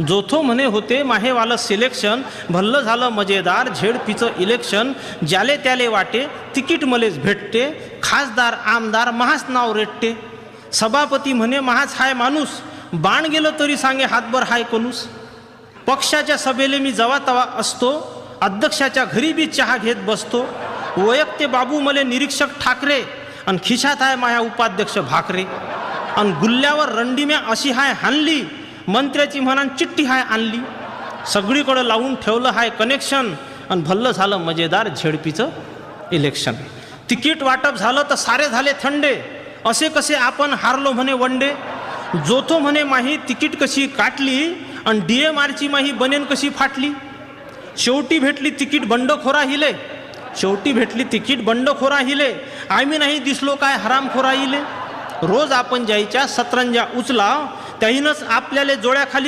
जोथो म्हणे होते माहेवालं सिलेक्शन, भल्लं झालं मजेदार झेडपीचं इलेक्शन. ज्याले त्याले वाटे तिकीट मलेच भेटते, खासदार आमदार महाच नाव रेटते. सभापती म्हणे महाच हाय माणूस, बाण गेलं तरी सांगे हातभर हाय कणूस. पक्षाच्या सभेले मी जवा तवा असतो, अध्यक्षाच्या घरी बी चहा घेत बसतो. वैयक्ते बाबू मले निरीक्षक ठाकरे, आणि खिशात आहे माया उपाध्यक्ष भाकरे. आणि गुल्ल्यावर रंडीम्या अशी हाय हाणली, मंत्र्याची म्हणान चिठ्ठी हाय आणली. सगळीकडं लावून ठेवलं हाय कनेक्शन, आणि भल्लं झालं मजेदार झेडपीचं इलेक्शन. तिकीट वाटप झालं तर सारे झाले थंडे, असे कसे आपण हारलो म्हणे वनडे. जोथो म्हणे माही तिकीट कशी काटली, आणि DMRची माही बनेन कशी फाटली. शेवटी भेटली तिकीट बंडखोरा हिले, शेवटी भेटली तिकीट बंडखोरा हिले. आम्ही नाही दिसलो काय हरामखोरा हिले. रोज आपण ज्याच्या सतरंजा उचला, त्याहीनंच आपल्याला जोड्याखाली